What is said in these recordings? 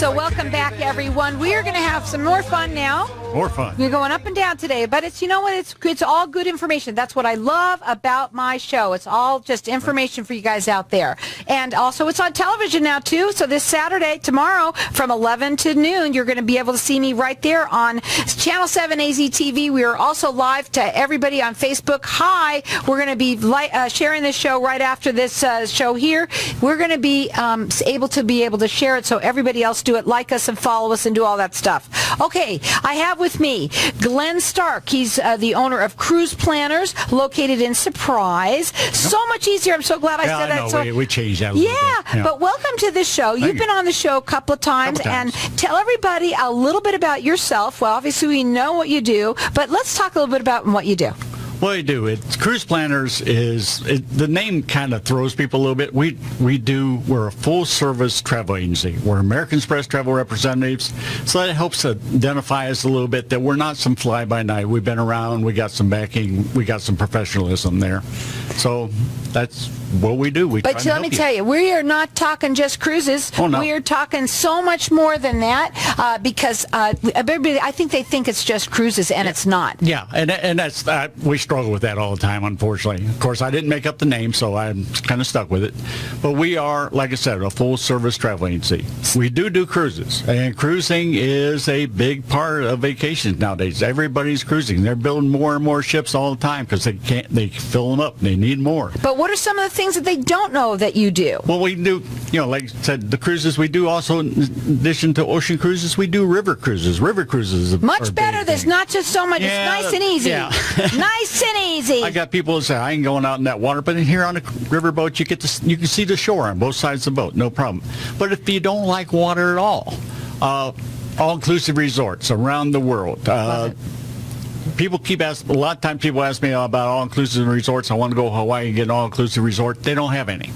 So welcome back, everyone. We are going to have some more fun now. More fun. We're going up and down today, but it's, you know what, it's all good information. That's what I love about my show. It's all just information for you guys out there. And also it's on television now, too. So this Saturday, tomorrow, from 11 to noon, you're going to be able to see me right there on Channel 7 AZTV. We are also live to everybody on Facebook. Hi. We're going to be sharing this show right after this show here. We're going to be able to share it so everybody else do it. Like us and follow us and do all that stuff. Okay, I have with me Glenn Stark. He's the owner of Cruise Planners, located in Surprise. So much easier. I'm so glad I said that. So we changed that. Yeah, but welcome to the show. You've been on the show a couple of times, and tell everybody a little bit about yourself. Well, obviously we know what you do, but let's talk a little bit about what you do. Well, we do. Cruise Planners the name kind of throws people a little bit. We're a full-service travel agency. We're American Express travel representatives, so that helps identify us a little bit that we're not some fly-by-night. We've been around. We got some backing. We got some professionalism there. So that's what we do. But let me tell you, we are not talking just cruises. Oh, no. We are talking so much more than that because everybody, I think they think it's just cruises, and it's not. Yeah, and that's we struggle with that all the time, unfortunately. Of course, I didn't make up the name, so I'm kind of stuck with it. But we are, like I said, a full-service travel agency. We do cruises, and cruising is a big part of vacations nowadays. Everybody's cruising. They're building more and more ships all the time because they fill them up. They need more. But what are some of the things that they don't know that you do? Well, we do, like I said, the cruises. We do also, in addition to ocean cruises, we do river cruises. River cruises much better. There's not just so much. Yeah, it's nice and easy. Yeah. Nice and easy. I got people that say, I ain't going out in that water, but in here on a riverboat, you can see the shore on both sides of the boat, no problem. But if you don't like water at all-inclusive resorts around the world. People keep asking, a lot of times people ask me about all-inclusive resorts. I want to go to Hawaii and get an all-inclusive resort. They don't have any.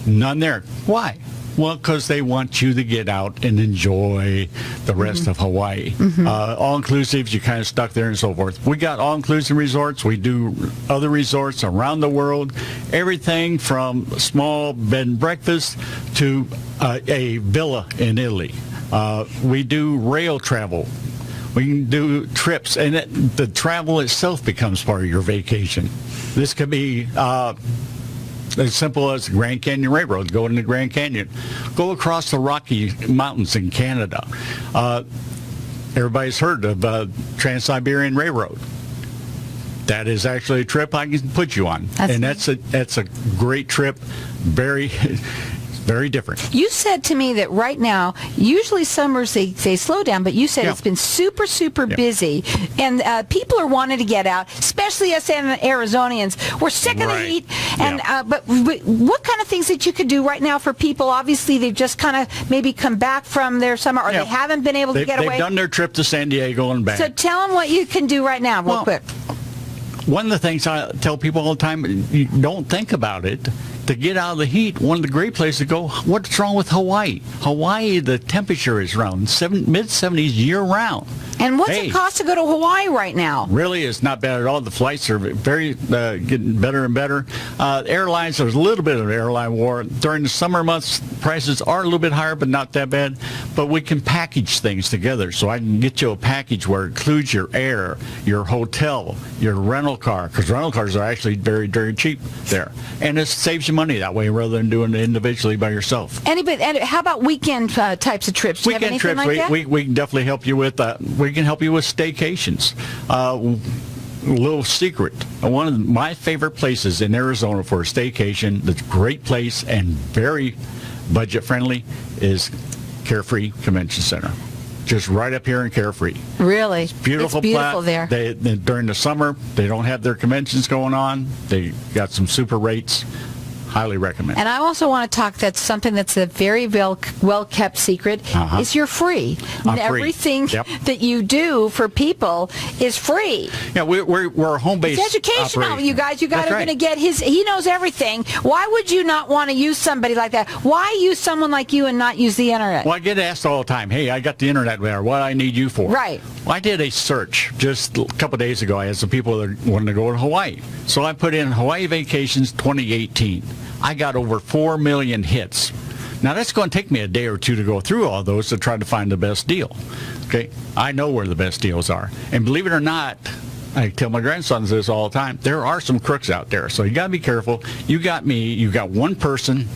None there. Why? Well, because they want you to get out and enjoy the rest of Hawaii. All-inclusives, you're kind of stuck there and so forth. We got all-inclusive resorts. We do other resorts around the world. Everything from small bed and breakfast to a villa in Italy. We do rail travel. We can do trips, and the travel itself becomes part of your vacation. This could be as simple as Grand Canyon Railroad. Go into the Grand Canyon. Go across the Rocky Mountains in Canada. Everybody's heard of Trans-Siberian Railroad. That is actually a trip I can put you on. That's a great trip. Very different. You said to me that right now, usually summers they slow down, but you said it's been super busy, and people are wanting to get out, especially us Arizonians. We're sick of the heat, and but what kind of things that you could do right now for people? Obviously, they've just kind of maybe come back from their summer, or they haven't been able to get away. They've done their trip to San Diego and back. So tell them what you can do right now, real quick. One of the things I tell people all the time, you don't think about it. To get out of the heat, one of the great places to go, what's wrong with Hawaii? Hawaii, the temperature is around mid-70s year-round. And what's it cost to go to Hawaii right now? Really, it's not bad at all. The flights are getting better and better. Airlines, there's a little bit of airline war. During the summer months, prices are a little bit higher, but not that bad. But we can package things together. So I can get you a package where it includes your air, your hotel, your rental car, because rental cars are actually very, very cheap there. And it saves you money that way rather than doing it individually by yourself. How about weekend types of trips? Do you have anything trips, like that? We can definitely help you with that. We can help you with staycations. Little secret. One of my favorite places in Arizona for a staycation that's a great place and very budget-friendly is Carefree Convention Center. Just right up here in Carefree. Really? It's beautiful there. During the summer, they don't have their conventions going on. They got some super rates. Highly recommend. And I also want to talk, that's something that's a very well-kept secret, is you're free. Everything that you do for people is free. Yeah, we're a home-based It's educational, operation. you guys. You guys are going to get he knows everything. Why would you not want to use somebody like that? Why use someone like you and not use the internet? Well, I get asked all the time, hey, I got the internet there. What do I need you for? Right. Well, I did a search just a couple of days ago. I had some people that wanted to go to Hawaii. So I put in Hawaii Vacations 2018. I got over 4 million hits. Now, that's going to take me a day or two to go through all those to try to find the best deal. Okay? I know where the best deals are. And believe it or not, I tell my grandsons this all the time, there are some crooks out there. So you got to be careful. You got me. You got one person.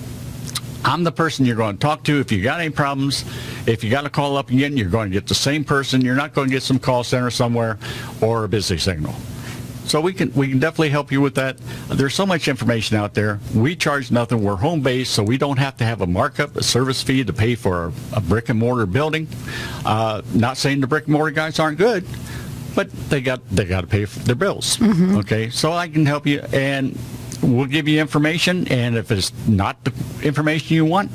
I'm the person you're going to talk to if you got any problems. If you got to call up again, you're going to get the same person. You're not going to get some call center somewhere or a busy signal. So we can definitely help you with that. There's so much information out there. We charge nothing. We're home based, so we don't have to have a markup, a service fee to pay for a brick and mortar building. Not saying the brick and mortar guys aren't good, but they got to pay for their bills. Mm-hmm. Okay, so I can help you, and we'll give you information. And if it's not the information you want,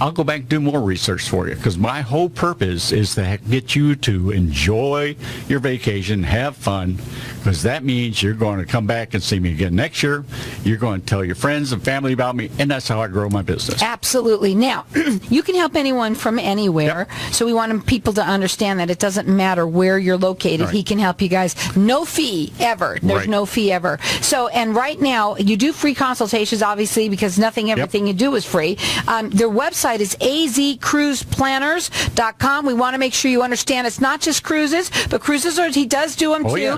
I'll go back and do more research for you, because my whole purpose is to get you to enjoy your vacation, have fun, because that means you're going to come back and see me again next year. You're going to tell your friends and family about me, and that's how I grow my business. Absolutely. Now, you can help anyone from anywhere, Yep. so we want people to understand that it doesn't matter where you're located. Right. He can help you guys. No fee ever. There's Right. no fee ever. So, and right now, you do free consultations, obviously, because everything you do is free. Their website is azcruiseplanners.com. We want to make sure you understand it's not just cruises, but cruises, he does do them Oh, too. yeah.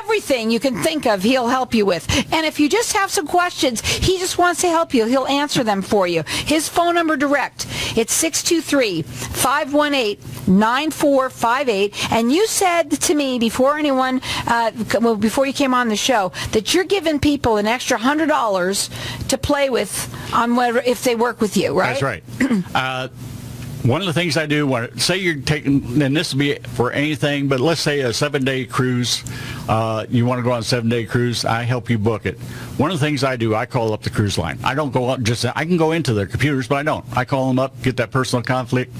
Everything you can think of, he'll help you with. And if you just have some questions, he just wants to help you. He'll answer them for you. His phone number direct, it's 623-518-9458. And you said to me before before you came on the show, that you're giving people an extra $100 to play with on if they work with you, right? That's right. One of the things I do, say you're taking, and this would be for anything, but let's say a 7-day cruise, you want to go on a 7-day cruise, I help you book it. One of the things I do, I call up the cruise line. I don't go up I can go into their computers, but I don't. I call them up, get that personal conflict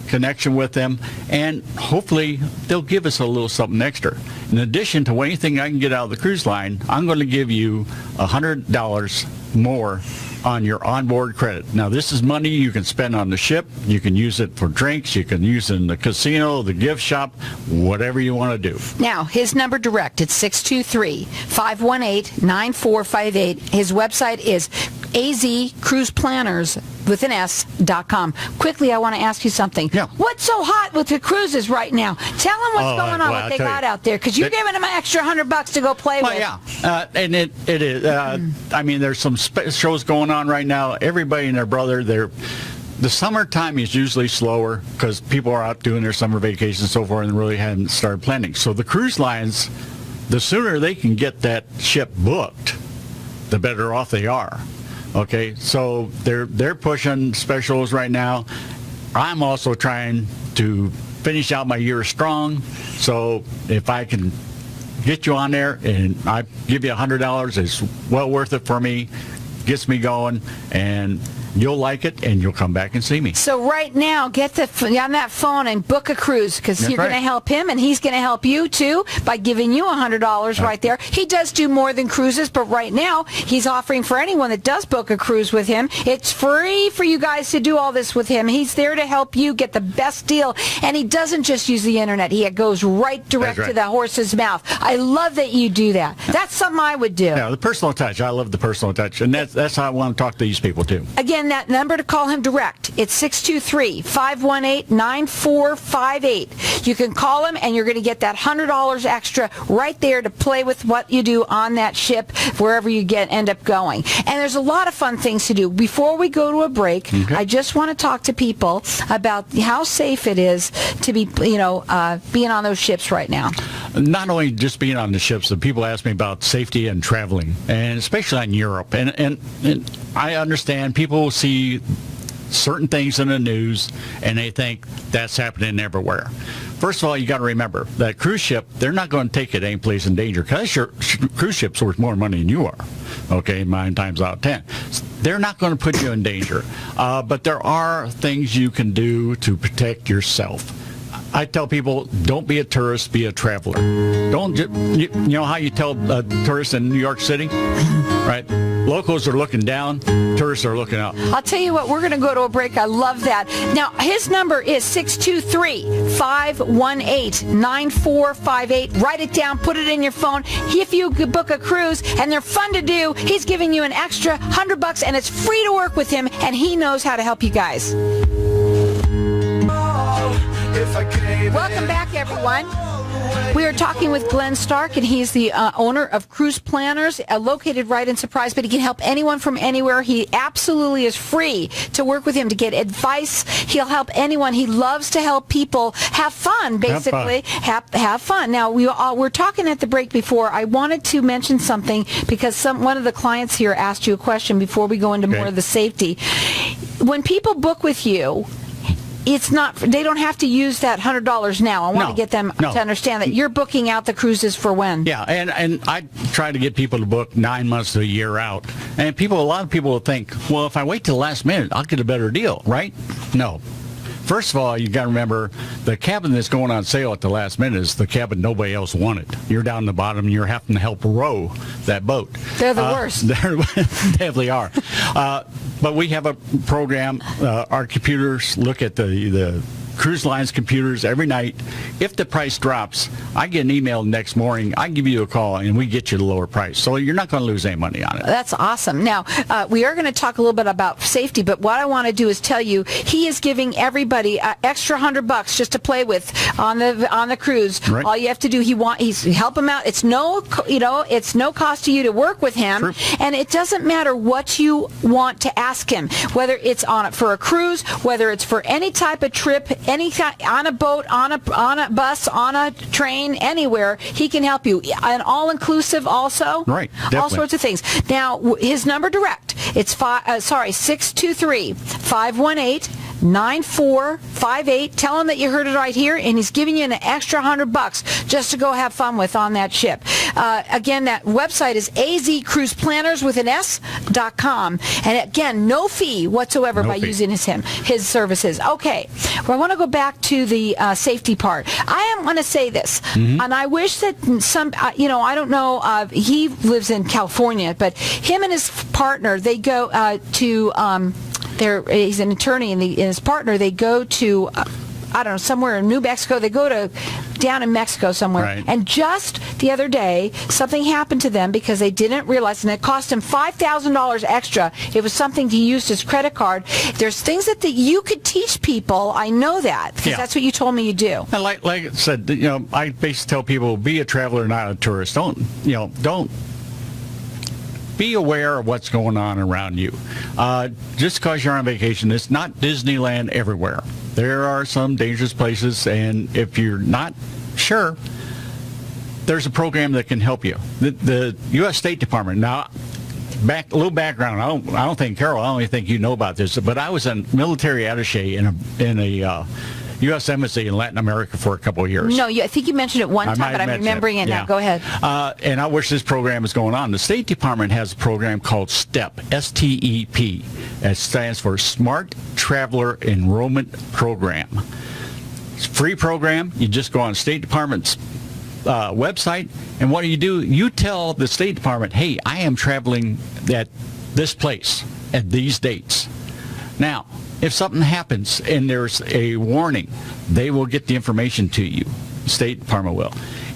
connection with them, and hopefully they'll give us a little something extra. In addition to anything I can get out of the cruise line, I'm going to give you $100 more on your onboard credit. Now, this is money you can spend on the ship. You can use it for drinks. You can use it in the casino, the gift shop, whatever you want to do. Now, his number direct, it's 623-518-9458. His website is azcruiseplanners.com. Quickly, I want to ask you something. Yeah. What's so hot with the cruises right now? Tell them what's going on, what they got out there, because you're giving them an extra $100 to go play with. Yeah, and it is. I mean, there's some shows going on right now. Everybody and their brother, the summertime is usually slower because people are out doing their summer vacations and so forth and really haven't started planning. So the cruise lines, the sooner they can get that ship booked, the better off they are. Okay, so they're pushing specials right now. I'm also trying to finish out my year strong. So if I can get you on there and I give you $100, it's well worth it for me. Gets me going, and you'll like it, and you'll come back and see me. So right now, get on that phone and book a cruise, because you're going to help him, and he's going to help you, too, by giving you $100 right there. He does do more than cruises, but right now, he's offering for anyone that does book a cruise with him, it's free for you guys to do all this with him. He's there to help you get the best deal, and he doesn't just use the internet. He goes direct to the horse's mouth. I love that you do that. That's something I would do. Yeah, the personal touch. I love the personal touch, and that's how I want to talk to these people, too. Again, that number to call him direct, it's 623-518-9458. You can call him, and you're going to get that $100 extra right there to play with what you do on that ship, wherever you end up going. And there's a lot of fun things to do. Before we go to a break, I just want to talk to people about how safe it is to be, being on those ships right now. Not only just being on the ships, but people ask me about safety and traveling, and especially in Europe. And I understand people see certain things in the news, and they think that's happening everywhere. First of all, you got to remember that cruise ship, they're not going to take it any place in danger, because your cruise ship's worth more money than you are. Okay, 9 times out of 10. They're not going to put you in danger. But there are things you can do to protect yourself. I tell people, don't be a tourist, be a traveler. Don't you know how you tell a tourist in New York City, right? Locals are looking down, tourists are looking up. I'll tell you what, we're going to go to a break. I love that. Now, his number is 623-518-9458. Write it down, put it in your phone. If you could book a cruise and they're fun to do, he's giving you an extra $100 and it's free to work with him, and he knows how to help you guys. Welcome back, everyone. We are talking with Glenn Stark, and he's the owner of Cruise Planners, located right in Surprise, but he can help anyone from anywhere. He absolutely is free to work with him to get advice. He'll help anyone. He loves to help people have fun, basically. Have fun. Now, we're talking at the break before. I wanted to mention something because one of the clients here asked you a question before we go into more of the safety. When people book with you, they don't have to use that $100 now. I want to get them to understand that you're booking out the cruises for when. Yeah, and I try to get people to book 9 months to a year out. And a lot of people will think, well, if I wait till the last minute, I'll get a better deal, right? No. First of all, you got to remember the cabin that's going on sale at the last minute is the cabin nobody else wanted. You're down the bottom, and you're having to help row that boat. They're the worst. They definitely are. But we have a program. Our computers look at the cruise lines computers every night. If the price drops, I get an email next morning. I give you a call, and we get you the lower price. So you're not going to lose any money on it. That's awesome. Now, we are going to talk a little bit about safety, but what I want to do is tell you he is giving everybody extra $100 just to play with on the cruise. Right. All you have to do, he's help him out. It's no cost to you to work with him, True. And it doesn't matter what you want to ask him, whether it's for a cruise, whether it's for any type of trip, any on a boat, on a bus, on a train, anywhere, he can help you. An all-inclusive also. Right, definitely. All sorts of things. Now, his number direct, it's 623-518-9458. Tell him that you heard it right here, and he's giving you an extra $100 just to go have fun with on that ship. Again, that website is azcruiseplannerswithans.com. And again, no fee whatsoever by using his services. Okay, well, I want to go back to the safety part. I am going to say this, and I wish that I don't know, he lives in California, but him and his partner, they go to he's an attorney, and his partner, they go to, somewhere in New Mexico. They go down in Mexico somewhere. Right. And just the other day, something happened to them because they didn't realize, and it cost him $5,000 extra. It was something he used his credit card. There's things that you could teach people. I know that because that's what you told me you do. And like I said, I basically tell people, be a traveler, not a tourist. Don't be aware of what's going on around you. Just because you're on vacation, it's not Disneyland everywhere. There are some dangerous places, and if you're not sure, there's a program that can help you. The U.S. State Department. Now, a little background. I don't think, Carol, I don't even think you know about this, but I was a military attaché in a U.S. Embassy in Latin America for a couple of years. No, I think you mentioned it one time, but I'm remembering it now. Go ahead. And I wish this program is going on. The State Department has a program called STEP, S-T-E-P. It stands for Smart Traveler Enrollment Program. It's a free program. You just go on State Department's website, and what do? You tell the State Department, hey, I am traveling at this place at these dates. Now, if something happens and there's a warning, they will get the information to you. The State Department will.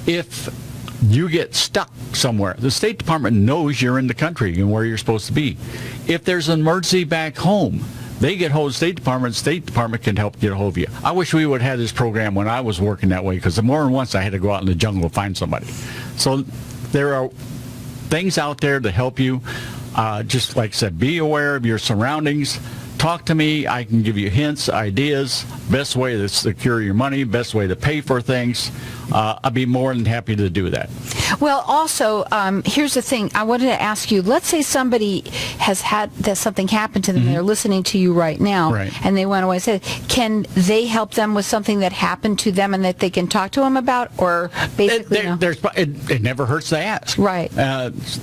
If you get stuck somewhere, the State Department knows you're in the country and where you're supposed to be. If there's an emergency back home, they get hold of the State Department. State Department can help get a hold of you. I wish we would have had this program when I was working that way, because more than once I had to go out in the jungle to find somebody. So there are things out there to help you. Just like I said, be aware of your surroundings. Talk to me. I can give you hints, ideas, best way to secure your money, best way to pay for things. I'd be more than happy to do that. Well, also, here's the thing. I wanted to ask you, let's say somebody has had something happen to them, they're listening to you right now, and they went away and said, can they help them with something that happened to them and that they can talk to them about? Or basically, it never hurts to ask. Right.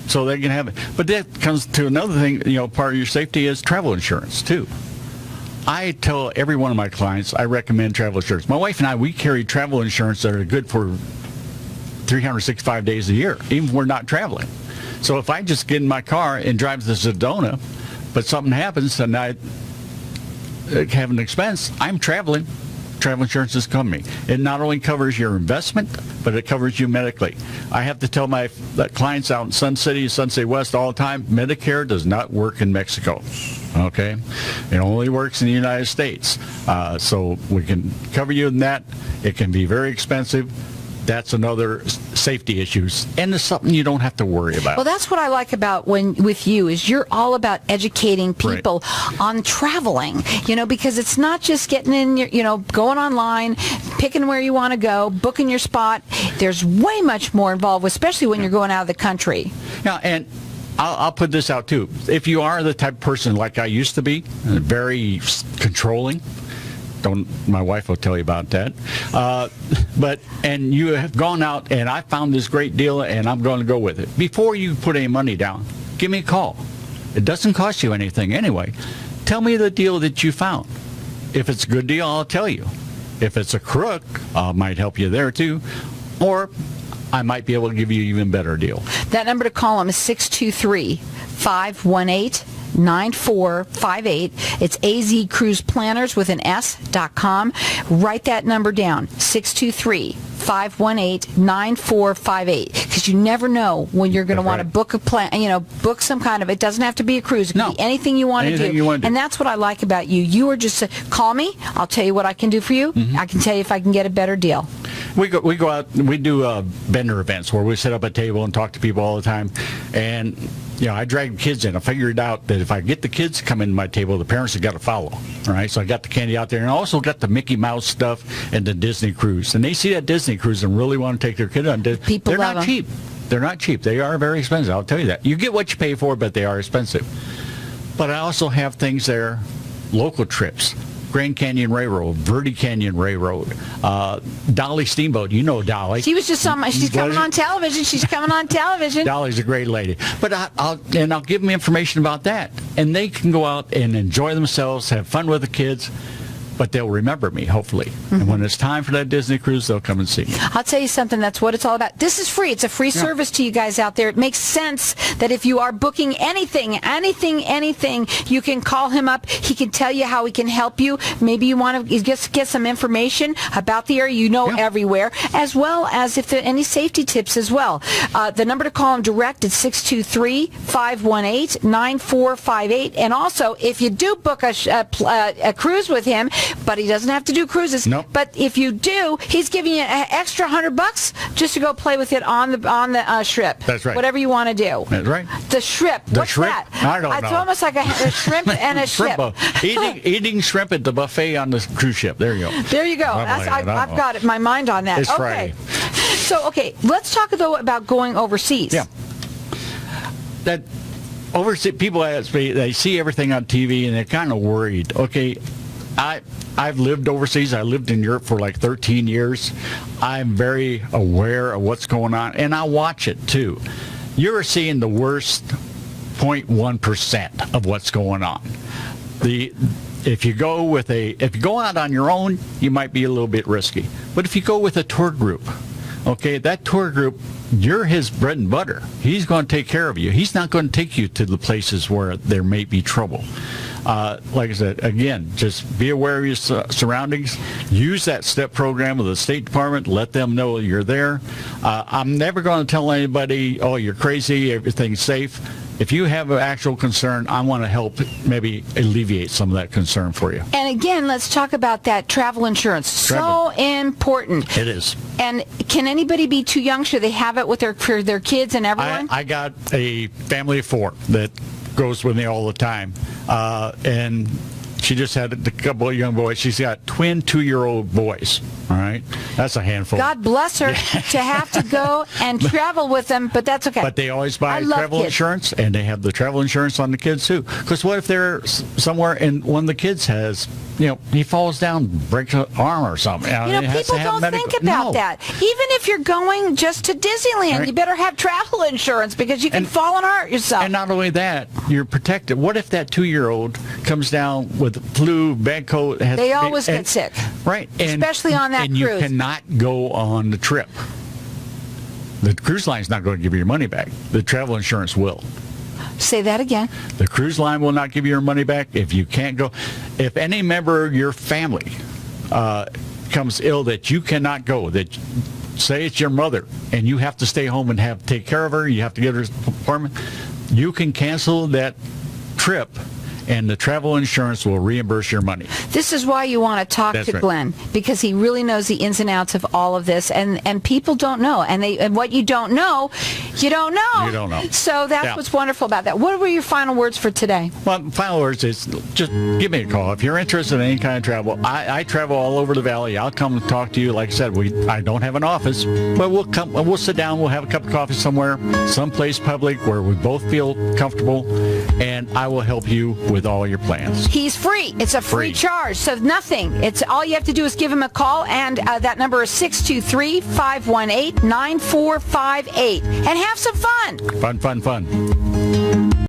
So they can have it. But that comes to another thing, part of your safety is travel insurance, too. I tell every one of my clients I recommend travel insurance. My wife and I, we carry travel insurance that are good for 365 days a year, even when we're not traveling. So if I just get in my car and drive to Sedona, but something happens and I have an expense, I'm traveling. Travel insurance is covering me. It not only covers your investment, but it covers you medically. I have to tell my clients out in Sun City, Sun City West all the time, Medicare does not work in Mexico. Okay? It only works in the United States. So we can cover you in that. It can be very expensive. That's another safety issues, and it's something you don't have to worry about. Well, that's what I like about with you is you're all about educating people on traveling, because it's not just getting in your, going online, picking where you want to go, booking your spot. There's way much more involved, especially when you're going out of the country. Yeah, and I'll put this out too. If you are the type of person like I used to be, very controlling, my wife will tell you about that. And you have gone out and I found this great deal and I'm going to go with it. Before you put any money down, give me a call. It doesn't cost you anything anyway. Tell me the deal that you found. If it's a good deal, I'll tell you. If it's a crook, I might help you there too. Or I might be able to give you an even better deal. That number to call them is 623-518-9458. It's azcruiseplanners with an S.com. Write that number down, 623-518-9458, because you never know when you're going to want to book a plan, book some kind of, it doesn't have to be a cruise. It can be anything you want to do. And that's what I like about you. You are just, call me, I'll tell you what I can do for you. I can tell you if I can get a better deal. We go out, we do vendor events where we sit up at a table and talk to people all the time. And, I drag kids in. I figured out that if I get the kids to come into my table, the parents have got to follow. All right, so I got the candy out there, and I also got the Mickey Mouse stuff and the Disney cruise. And they see that Disney cruise and really want to take their kid on. They're not cheap. They're not cheap. They are very expensive. I'll tell you that. You get what you pay for, but they are expensive. But I also have things there, local trips. Grand Canyon Railroad, Verde Canyon Railroad, Dolly Steamboat. You know Dolly. She was just on. She's coming on television. She's coming on television. Dolly's a great lady. But I'll give them information about that, and they can go out and enjoy themselves, have fun with the kids. But they'll remember me, hopefully. And when it's time for that Disney cruise, they'll come and see me. I'll tell you something. That's what it's all about. This is free. It's a free service to you guys out there. It makes sense that if you are booking anything, you can call him up. He can tell you how he can help you. Maybe you want to just get some information about the area everywhere, as well as if there are any safety tips as well. The number to call him direct is 623-518-9458. And also, if you do book a cruise with him, but he doesn't have to do cruises. Nope. But if you do, he's giving you an extra $100 just to go play with it on the shrimp. That's right. Whatever you want to do. That's right. The shrimp. What's shrimp? that? I don't know. It's almost like a shrimp and a ship. Eating shrimp at the buffet on the cruise ship. There you go. There you go. I've got it. My mind on that. It's okay. So let's talk though about going overseas. Yeah. That overseas people ask me. They see everything on TV and they're kind of worried. Okay. I've lived overseas. I lived in Europe for like 13 years. I'm very aware of what's going on, and I watch it too. You're seeing the worst 0.1% of what's going on. If you go out on your own, you might be a little bit risky. But if you go with a tour group, that tour group, you're his bread and butter. He's going to take care of you. He's not going to take you to the places where there may be trouble. Like I said, again, just be aware of your surroundings. Use that STEP program with the State Department. Let them know you're there. I'm never going to tell anybody, oh, you're crazy, everything's safe. If you have an actual concern, I want to help maybe alleviate some of that concern for you. And again, let's talk about that travel insurance. So important. It is. And can anybody be too young? Should they have it with for their kids and everyone? I got a family of 4 that goes with me all the time. And she just had a couple of young boys. She's got twin 2-year-old boys. All right, that's a handful. God bless her to have to go and travel with them, but that's okay. But they always buy I love travel kids. insurance, and they have the travel insurance on the kids too. Because what if they're somewhere and one of the kids has, he falls down, breaks an arm or something? People don't think about that. Even if you're going just to Disneyland, you better have travel insurance because you can fall and hurt yourself. And not only that, you're protected. What if that 2-year-old comes down with flu, bad cold? They always get sick. Right. Especially on that cruise. And you cannot go on the trip. The cruise line's not going to give you your money back. The travel insurance will. Say that again. The cruise line will not give you your money back if you can't go. If any member of your family comes ill that you cannot go, that say it's your mother and you have to stay home and take care of her, you have to get her apartment, you can cancel that trip and the travel insurance will reimburse your money. This is why you want to talk That's to right. Glenn, because he really knows the ins and outs of all of this, and people don't know, and what you don't know, you don't know. You don't know. So that's what's wonderful about that. What were your final words for today? Well, final words is just give me a call. If you're interested in any kind of travel, I travel all over the valley. I'll come and talk to you. Like I said, I don't have an office, but we'll sit down, we'll have a cup of coffee somewhere, someplace public where we both feel comfortable, and I will help you with all your plans. He's free. It's a free charge, so nothing. It's all you have to do is give him a call, and that number is 623-518-9458, and have some fun. Fun.